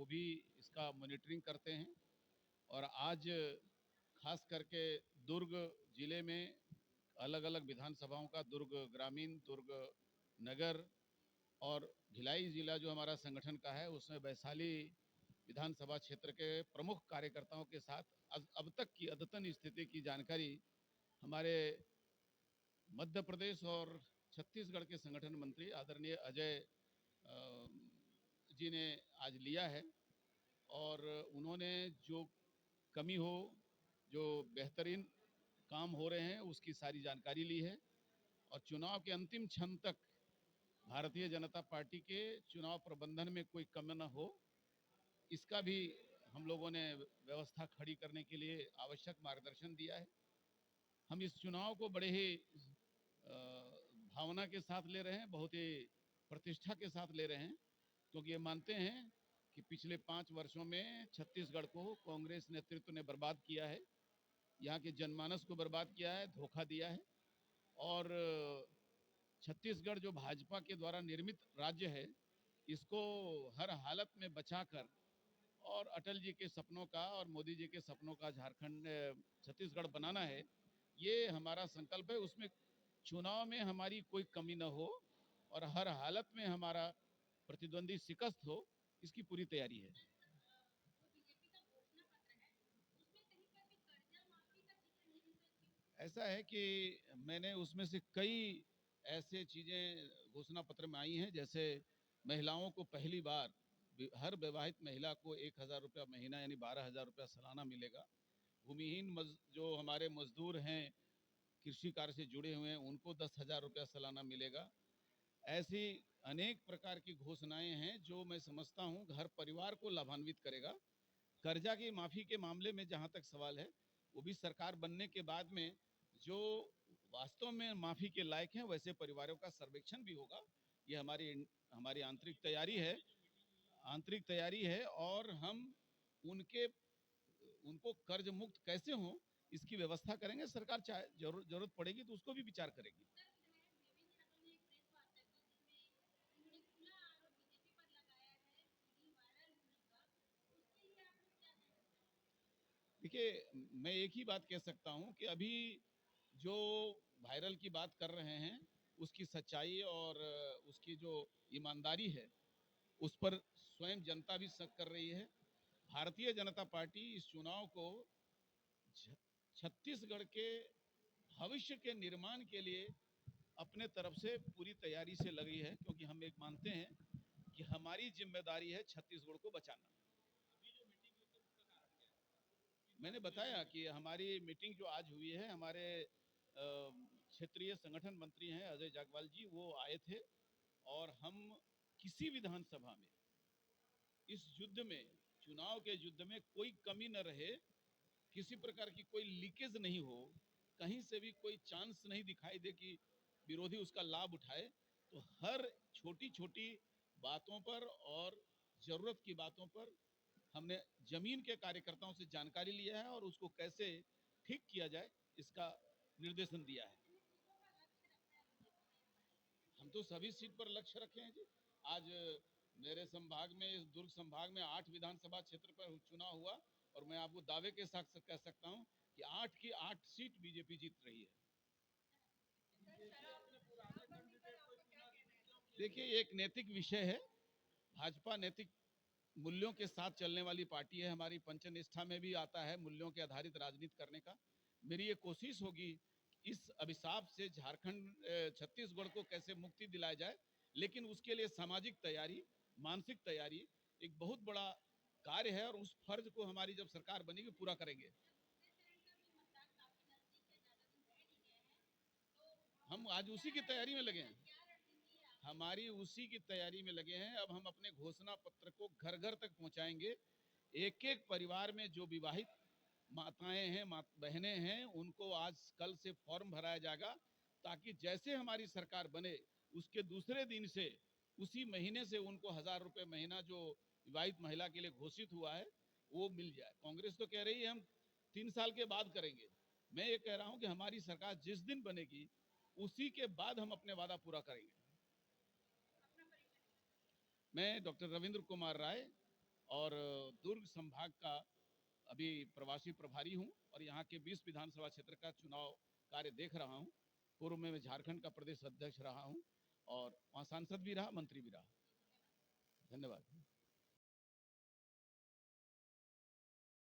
वो भी इसका मॉनिटरिंग करते हैं। और आज खास करके दुर्ग जिले में अलग अलग विधानसभाओं का, दुर्ग ग्रामीण, दुर्ग नगर और भिलाई जिला जो हमारा संगठन का है, उसमें वैशाली विधानसभा क्षेत्र के प्रमुख कार्यकर्ताओं के साथ अब तक की अद्यतन स्थिति की जानकारी हमारे मध्य प्रदेश और छत्तीसगढ़ के संगठन मंत्री आदरणीय अजय जी ने आज लिया है। और उन्होंने जो कमी हो, जो बेहतरीन काम हो रहे हैं, उसकी सारी जानकारी ली है। और चुनाव के अंतिम क्षण तक भारतीय जनता पार्टी के चुनाव प्रबंधन में कोई कमी न हो, इसका भी हम लोगों ने व्यवस्था खड़ी करने के लिए आवश्यक मार्गदर्शन दिया है। हम इस चुनाव को बड़े ही भावना के साथ ले रहे हैं, बहुत ही प्रतिष्ठा के साथ ले रहे हैं, क्योंकि ये मानते हैं कि पिछले 5 वर्षों में छत्तीसगढ़ को कांग्रेस नेतृत्व ने बर्बाद किया है, यहाँ के जनमानस को बर्बाद किया है, धोखा दिया है। और छत्तीसगढ़ जो भाजपा के द्वारा निर्मित राज्य है, इसको हर हालत में बचाकर और अटल जी के सपनों का और मोदी जी के सपनों का झारखंड, छत्तीसगढ़ बनाना है, ये हमारा संकल्प है। उसमें चुनाव में हमारी कोई कमी न हो और हर हालत में हमारा प्रतिद्वंदी शिकस्त हो, इसकी पूरी तैयारी है। ऐसा है कि मैंने उसमें से कई ऐसे चीज़ें घोषणा पत्र में आई हैं, जैसे महिलाओं को पहली बार हर विवाहित महिला को 1,000 रुपया महीना यानी 12,000 रुपया सालाना मिलेगा। भूमिहीन जो हमारे मजदूर हैं, कृषि कार्य से जुड़े हुए हैं, उनको 10,000 रुपया सालाना मिलेगा। ऐसी अनेक प्रकार की घोषणाएं हैं जो मैं समझता हूं हर परिवार को लाभान्वित करेगा। कर्जा की माफ़ी के मामले में जहां तक सवाल है, वो भी सरकार बनने के बाद में जो वास्तव में माफ़ी के लायक हैं, वैसे परिवारों का सर्वेक्षण भी होगा। ये हमारी हमारी आंतरिक तैयारी है और हम उनके उनको कर्ज मुक्त कैसे हों, इसकी व्यवस्था करेंगे। सरकार चाहे जरूरत पड़ेगी तो उसको भी विचार करेगी। देखिए, मैं एक ही बात कह सकता हूं कि अभी जो वायरल की बात कर रहे हैं, उसकी सच्चाई और उसकी जो ईमानदारी है, उस पर स्वयं जनता भी शक कर रही है। भारतीय जनता पार्टी इस चुनाव को छत्तीसगढ़ के भविष्य के निर्माण के लिए अपने तरफ से पूरी तैयारी से लगी है, क्योंकि हम एक मानते हैं कि हमारी जिम्मेदारी है छत्तीसगढ़ को बचाना। मैंने बताया कि हमारी मीटिंग जो आज हुई है, हमारे क्षेत्रीय संगठन मंत्री हैं अजय जागवाल जी, वो आए थे। और हम किसी विधानसभा में इस युद्ध में, चुनाव के युद्ध में कोई कमी न रहे, किसी प्रकार की कोई लीकेज नहीं हो, कहीं से भी कोई चांस नहीं दिखाई दे कि विरोधी उसका लाभ उठाए, तो हर छोटी छोटी बातों पर और जरूरत की बातों पर हमने जमीन के कार्यकर्ताओं से जानकारी लिया है और उसको कैसे ठीक किया जाए, इसका निर्देशन दिया है। हम तो सभी सीट पर लक्ष्य रखे हैं जी। आज मेरे संभाग में, इस दुर्ग संभाग में 8 विधानसभा क्षेत्र पर चुनाव हुआ और मैं आपको दावे के साथ कह सकता हूं कि 8 की 8 सीट बीजेपी जीत रही है। देखिए, ये एक नैतिक विषय है। भाजपा नैतिक मूल्यों के साथ चलने वाली पार्टी है। हमारी पंचनिष्ठा में भी आता है मूल्यों के आधारित राजनीति करने का। मेरी ये कोशिश होगी इस अभिशाप से झारखंड, छत्तीसगढ़ को कैसे मुक्ति दिलाया जाए, लेकिन उसके लिए सामाजिक तैयारी, मानसिक तैयारी एक बहुत बड़ा कार्य है और उस फर्ज को हमारी जब सरकार बनेगी पूरा करेंगे। हम आज उसी की तैयारी में लगे हैं। हमारी उसी की तैयारी में लगे हैं। अब हम अपने घोषणा पत्र को घर घर तक पहुंचाएंगे। एक एक परिवार में जो विवाहित माताएं हैं, बहनें हैं, उनको आज कल से फॉर्म भराया जाएगा, ताकि जैसे हमारी सरकार बने उसके दूसरे दिन से, उसी महीने से उनको 1,000 रुपये महीना जो विवाहित महिला के लिए घोषित हुआ है वो मिल जाए। कांग्रेस तो कह रही है हम 3 साल के बाद करेंगे। मैं ये कह रहा हूं कि हमारी सरकार जिस दिन बनेगी उसी के बाद हम अपने वादा पूरा करेंगे। मैं डॉक्टर रविंद्र कुमार राय और दुर्ग संभाग का अभी प्रवासी प्रभारी हूं और यहाँ के 20 विधानसभा क्षेत्र का चुनाव कार्य देख रहा हूं। पूर्व में मैं झारखंड का प्रदेश अध्यक्ष रहा हूं और वहाँ सांसद भी रहा, मंत्री भी रहा। धन्यवाद।